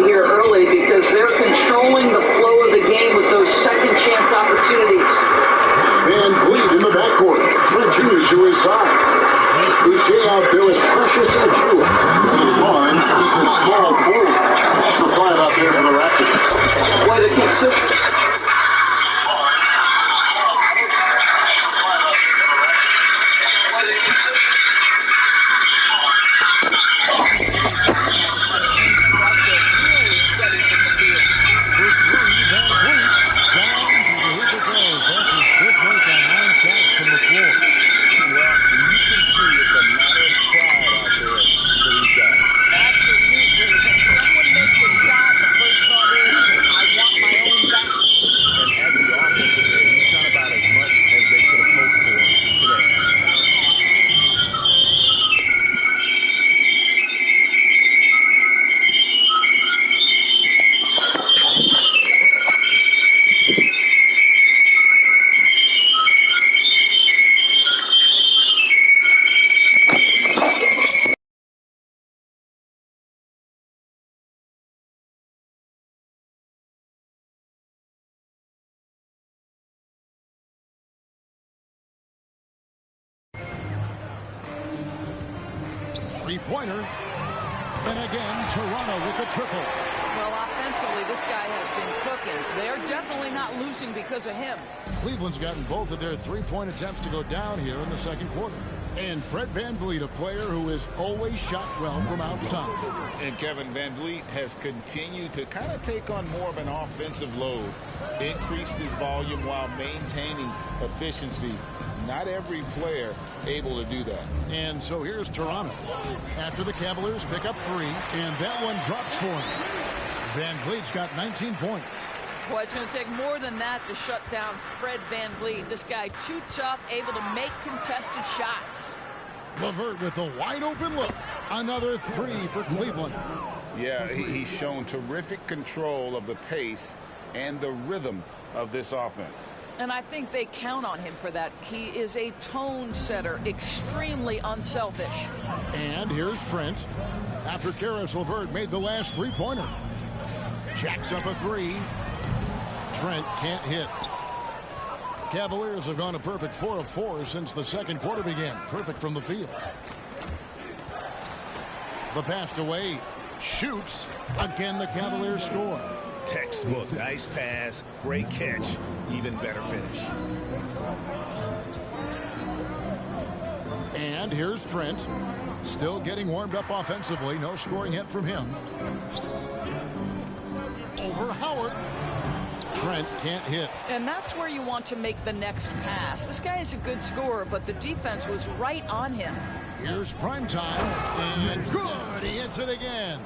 here early because they're controlling the flow of the game with those second chance opportunities. Van Vliet in the backcourt. Trent Jr. to his side. Boucher out there with Precious Achiuwa. And his line is the small forward. That's the 5 out there for the Raptors. Why the consistent. Three-pointer. And again, Toronto with the triple. Well, offensively, this guy has been cooking. They're definitely not losing because of him. Cleveland's gotten both of their three-point attempts to go down here in the second quarter. And Fred VanVleet, a player who has always shot well from outside. And Kevin VanVleet has continued to kind of take on more of an offensive load. Increased his volume while maintaining efficiency. Not every player able to do that. And so here's Toronto. After the Cavaliers pick up 3, and that one drops for him. VanVleet's got 19 points. Boy, it's going to take more than that to shut down Fred VanVleet. This guy too tough, able to make contested shots. LeVert with a wide-open look. Another 3 for Cleveland. Yeah, he's shown terrific control of the pace and the rhythm of this offense. And I think they count on him for that. He is a tone setter, extremely unselfish. And here's Trent. After Caris LeVert made the last three-pointer. Jacks up a 3. Trent can't hit. Cavaliers have gone a perfect 4 of 4 since the second quarter began. Perfect from the field. The pass away. Shoots. Again, the Cavaliers score. Textbook. Nice pass. Great catch. Even better finish. And here's Trent. Still getting warmed up offensively. No scoring hit from him. Over Howard. Trent can't hit. And that's where you want to make the next pass. This guy is a good scorer, but the defense was right on him. Here's Primetime. And good. He hits it again.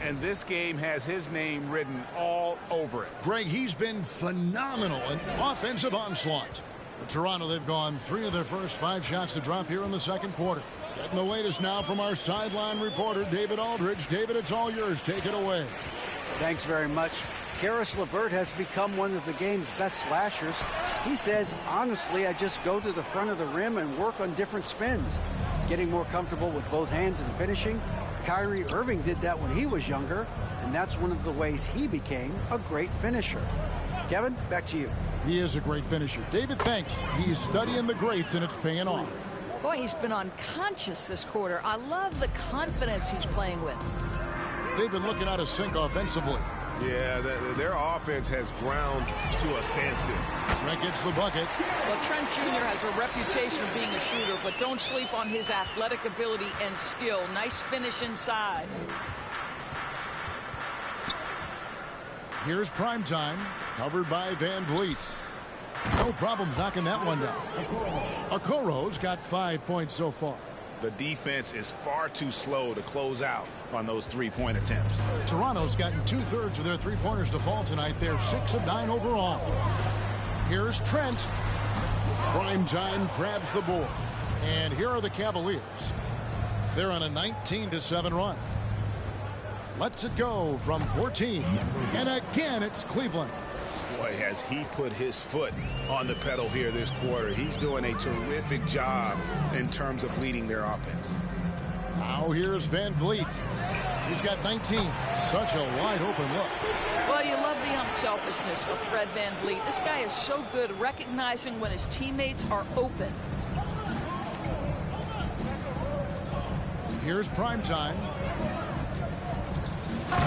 And this game has his name written all over it. Greg, he's been phenomenal. An offensive onslaught. For Toronto, they've gone 3 of their first 5 shots to drop here in the second quarter. Getting the latest now from our sideline reporter, David Aldridge. David, it's all yours. Take it away. Thanks very much. Caris LeVert has become one of the game's best slashers. He says, honestly, I just go to the front of the rim and work on different spins. Getting more comfortable with both hands and finishing. Kyrie Irving did that when he was younger, and that's one of the ways he became a great finisher. Kevin, back to you. He is a great finisher. David, thanks. He's studying the greats, and it's paying off. Boy, he's been unconscious this quarter. I love the confidence he's playing with. They've been looking out of sync offensively. Yeah, their offense has ground to a standstill. Trent gets the bucket. Well, Trent Jr. has a reputation of being a shooter, but don't sleep on his athletic ability and skill. Nice finish inside. Here's Primetime, covered by VanVleet. No problems knocking that one down. Okoro's got 5 points so far. The defense is far too slow to close out on those three-point attempts. Toronto's gotten 2/3 of their three-pointers to fall tonight. They're 6 of 9 overall. Here's Trent. Primetime grabs the board. And here are the Cavaliers. They're on a 19-7 run. Lets it go from 14. And again, it's Cleveland. Boy, has he put his foot on the pedal here this quarter. He's doing a terrific job in terms of leading their offense. Now here's VanVleet. He's got 19. Such a wide open look. Well, you love the unselfishness of Fred VanVleet. This guy is so good recognizing when his teammates are open. Here's prime time.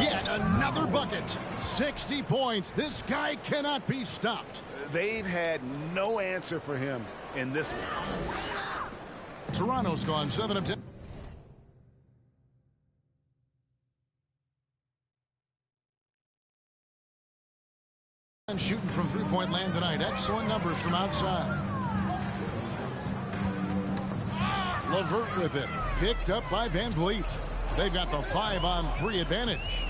Yet another bucket. 60 points. This guy cannot be stopped. They've had no answer for him in this one. Toronto's gone 7 of 10. Shooting from three-point land tonight. Excellent numbers from outside. LeVert with it. Picked up by VanVleet. They've got the 5-on-3 advantage.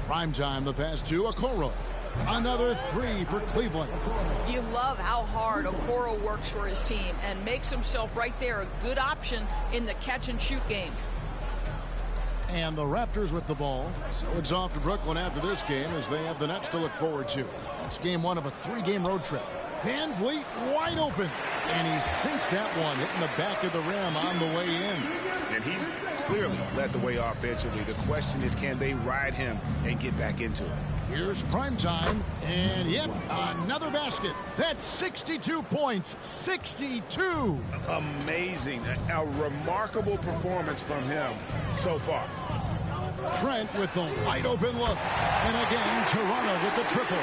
Prime time, the pass to Okoro. Another 3 for Cleveland. You love how hard Okoro works for his team and makes himself right there a good option in the catch-and-shoot game. And the Raptors with the ball. So it's off to Brooklyn after this game as they have the Nets to look forward to. That's game 1 of a 3-game road trip. VanVleet wide open. And he sinks that one, hitting the back of the rim on the way in. And he's clearly led the way offensively. The question is, can they ride him and get back into it? Here's prime time. And yep, another basket. That's 62 points. 62. Amazing. A remarkable performance from him so far. Trent with the wide open look. And again, Toronto with the triple.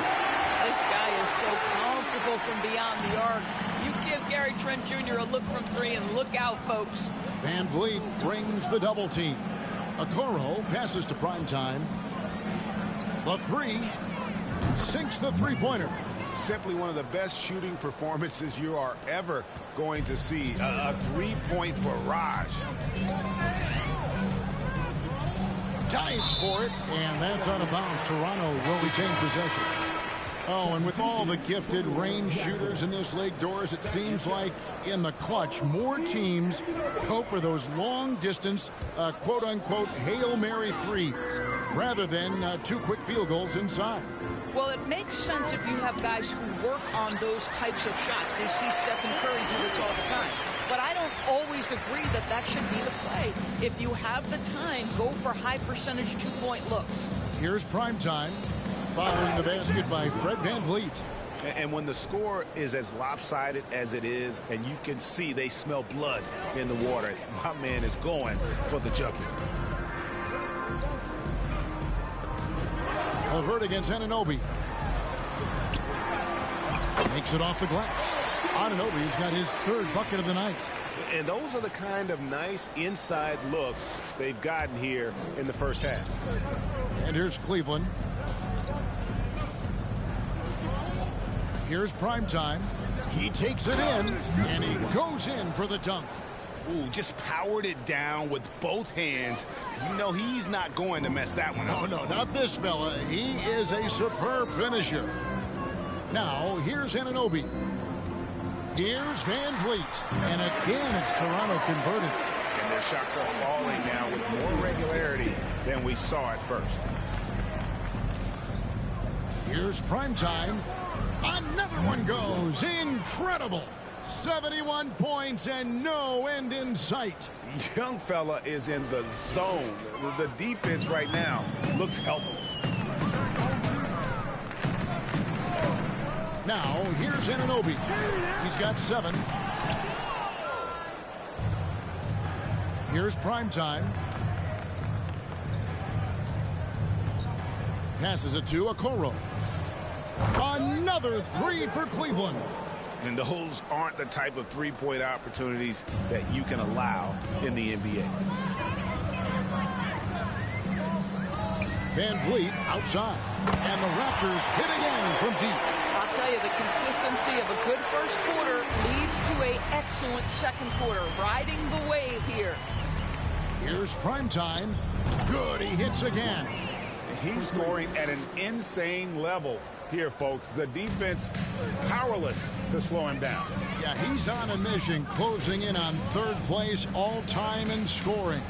This guy is so comfortable from beyond the arc. You give Gary Trent Jr. a look from 3 and look out, folks. VanVleet brings the double team. Okoro passes to prime time. The 3 sinks the three-pointer. Simply one of the best shooting performances you are ever going to see. A three-point barrage. Dives for it, and that's out of bounds. Toronto will retain possession. Oh, and with all the gifted range shooters in this league, Doris, it seems like in the clutch, more teams go for those long-distance, quote-unquote, Hail Mary threes, rather than 2 quick field goals inside. Well, it makes sense if you have guys who work on those types of shots. We see Stephen Curry do this all the time. But I don't always agree that that should be the play. If you have the time, go for high-percentage 2-point looks. Here's prime time. Following the basket by Fred VanVleet. And when the score is as lopsided as it is, and you can see they smell blood in the water, my man is going for the jugular. LeVert against Anunoby. Makes it off the glass. Anunoby's got his 3rd bucket of the night. And those are the kind of nice inside looks they've gotten here in the first half. And here's Cleveland. Here's prime time. He takes it in, and he goes in for the dunk. Ooh, just powered it down with both hands. You know he's not going to mess that one up. No, not this fella. He is a superb finisher. Now, here's Anunoby. Here's VanVleet. And again, it's Toronto converted. And their shots are falling now with more regularity than we saw at first. Here's prime time. Another one goes. Incredible. 71 points and no end in sight. Young fella is in the zone. The defense right now looks helpless. Now, here's Anunoby. He's got 7. Here's prime time. Passes it to Okoro. Another 3 for Cleveland. And those aren't the type of three-point opportunities that you can allow in the NBA. VanVleet outside. And the Raptors hit again from deep. I'll tell you, the consistency of a good first quarter leads to an excellent second quarter. Riding the wave here. Here's prime time. Good, he hits again. He's scoring at an insane level here, folks. The defense powerless to slow him down. Yeah, he's on a mission, closing in on third place all-time in scoring.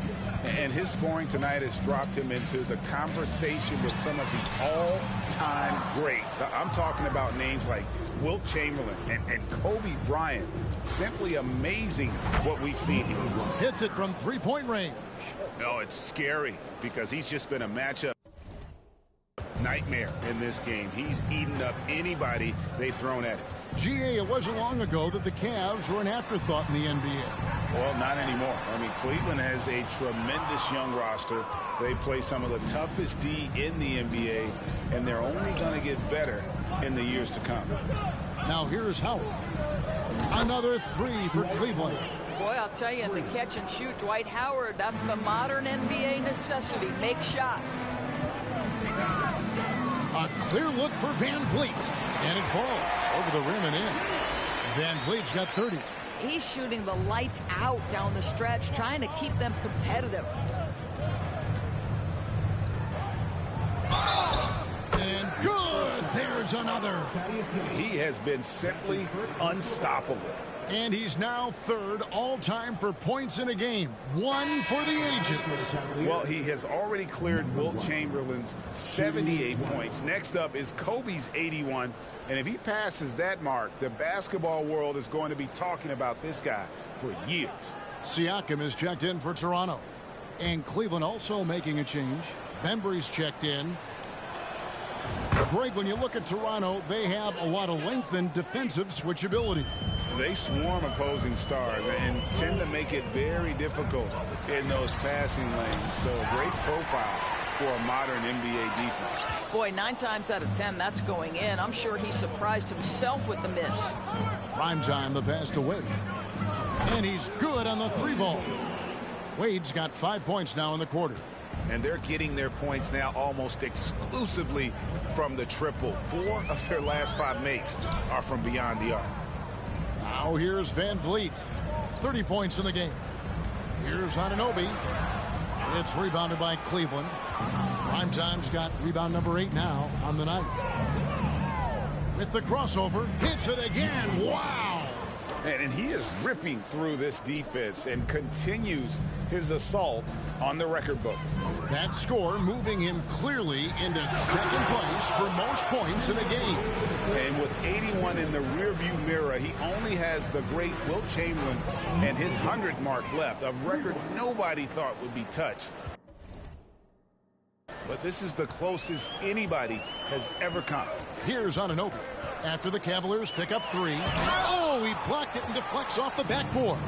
And his scoring tonight has dropped him into the conversation with some of the all-time greats. I'm talking about names like Wilt Chamberlain and Kobe Bryant. Simply amazing what we've seen here. Hits it from three-point range. No, it's scary because he's just been a matchup nightmare in this game. He's eaten up anybody they've thrown at him. GA, it wasn't long ago that the Cavs were an afterthought in the NBA. Well, not anymore. I mean, Cleveland has a tremendous young roster. They play some of the toughest D in the NBA, and they're only going to get better in the years to come. Now here's Howard. Another three for Cleveland. Boy, I'll tell you, in the catch and shoot, Dwight Howard, that's the modern NBA necessity. Make shots. A clear look for Van Vliet. And it falls over the rim and in. Van Vliet's got 30. He's shooting the lights out down the stretch, trying to keep them competitive. And good! There's another. He has been simply unstoppable. And he's now third all-time for points in a game. One for the ages. Well, he has already cleared Wilt Chamberlain's 78 points. Next up is Kobe's 81. And if he passes that mark, the basketball world is going to be talking about this guy for years. Siakam is checked in for Toronto. And Cleveland also making a change. Bembry's checked in. Greg, when you look at Toronto, they have a lot of length and defensive switchability. They swarm opposing stars and tend to make it very difficult in those passing lanes. So great profile for a modern NBA defense. Boy, 9 times out of 10, that's going in. I'm sure he surprised himself with the miss. Prime time, the pass to Wade. And he's good on the three ball. Wade's got 5 points now in the quarter. And they're getting their points now almost exclusively from the triple. 4 of their last 5 makes are from beyond the arc. Now here's Van Vliet. 30 points in the game. Here's Anunoby. It's rebounded by Cleveland. Primetime's got rebound number 8 now on the night. With the crossover, hits it again. Wow! And he is ripping through this defense and continues his assault on the record books. That score moving him clearly into second place for most points in a game. And with 81 in the rearview mirror, he only has the great Wilt Chamberlain and his 100 mark left, a record nobody thought would be touched. But this is the closest anybody has ever come. Here's Anunoby. After the Cavaliers pick up 3. Oh, he blocked it and deflects off the backboard.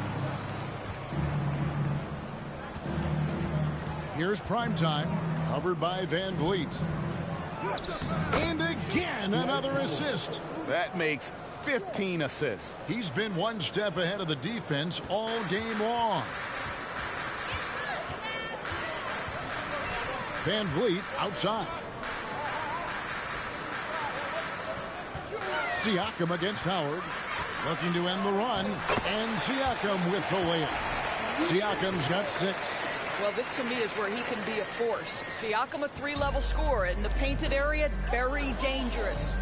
Here's Primetime, covered by Van Vliet. And again, another assist. That makes 15 assists. He's been one step ahead of the defense all game long. Van Vliet outside. Siakam against Howard. Looking to end the run. And Siakam with the layup. Siakam's got 6. Well, this to me is where he can be a force. Siakam, a 3-level scorer in the painted area, very dangerous.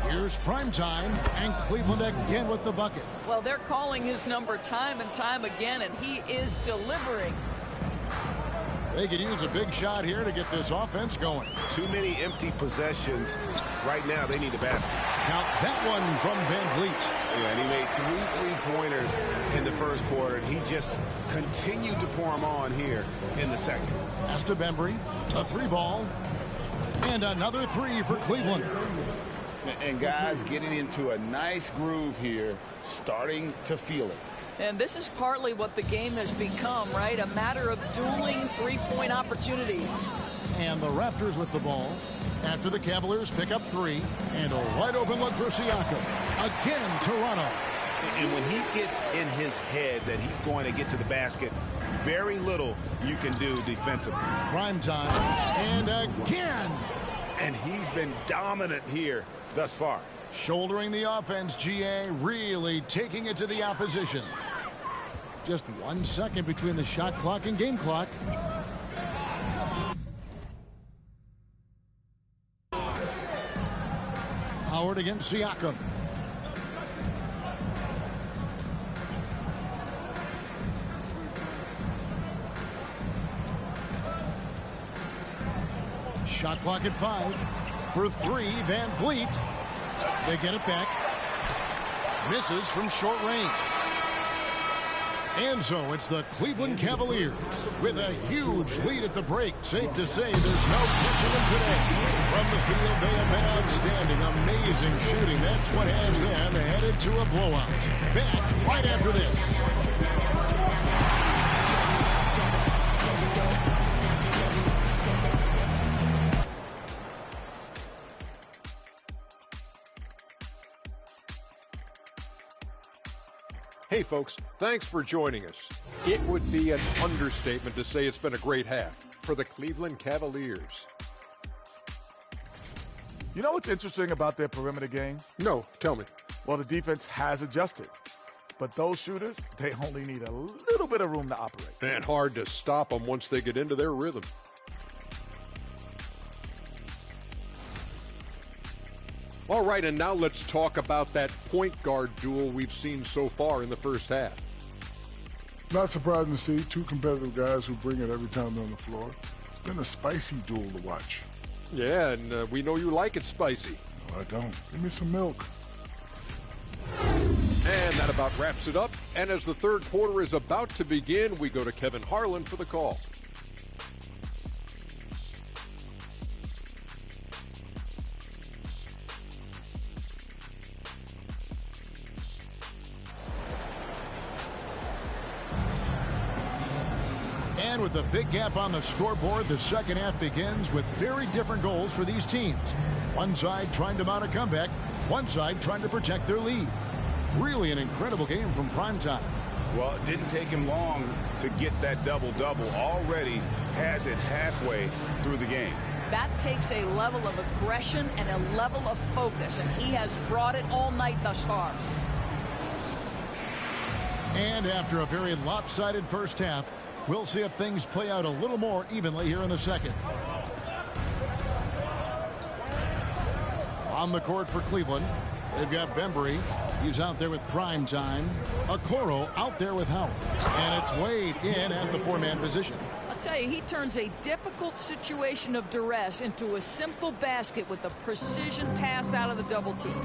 Here's Primetime, and Cleveland again with the bucket. Well, they're calling his number time and time again, and he is delivering. They could use a big shot here to get this offense going. Too many empty possessions. Right now, they need a basket. Count that one from Van Vliet. Yeah, and he made 3 3-pointers in the first quarter, and he just continued to pour them on here in the second. Pass to Bembry, a 3-ball, and another 3 for Cleveland. And guys getting into a nice groove here, starting to feel it. And this is partly what the game has become, right? A matter of dueling 3-point opportunities. And the Raptors with the ball after the Cavaliers pick up 3. And a wide open look for Siakam. Again, Toronto. And when he gets in his head that he's going to get to the basket, very little you can do defensively. Prime time. And again. And he's been dominant here thus far. Shouldering the offense, GA really taking it to the opposition. Just 1 second between the shot clock and game clock. Howard against Siakam. Shot clock at 5. For 3, Van Vliet. They get it back. Misses from short range. And so it's the Cleveland Cavaliers with a huge lead at the break. Safe to say there's no catching them today. From the field, they have been outstanding. Amazing shooting. That's what has them headed to a blowout. Back right after this. Hey folks, thanks for joining us. It would be an understatement to say it's been a great half for the Cleveland Cavaliers. You know what's interesting about their perimeter game? No, tell me. Well, the defense has adjusted. But those shooters, they only need a little bit of room to operate. And hard to stop them once they get into their rhythm. All right, and now let's talk about that point guard duel we've seen so far in the first half. Not surprising to see two competitive guys who bring it every time they're on the floor. It's been a spicy duel to watch. Yeah, and we know you like it spicy. No, I don't. Give me some milk. And that about wraps it up. And as the third quarter is about to begin, we go to Kevin Harlan for the call. And with a big gap on the scoreboard, the second half begins with very different goals for these teams. One side trying to mount a comeback, one side trying to protect their lead. Really an incredible game from primetime. Well, it didn't take him long to get that double-double. Already has it halfway through the game. That takes a level of aggression and a level of focus, and he has brought it all night thus far. And after a very lopsided first half, we'll see if things play out a little more evenly here in the second. On the court for Cleveland, they've got Bembry. He's out there with Primetime. Okoro out there with Howard. And it's Wade in at the four-man position. I'll tell you, he turns a difficult situation of duress into a simple basket with a precision pass out of the double team.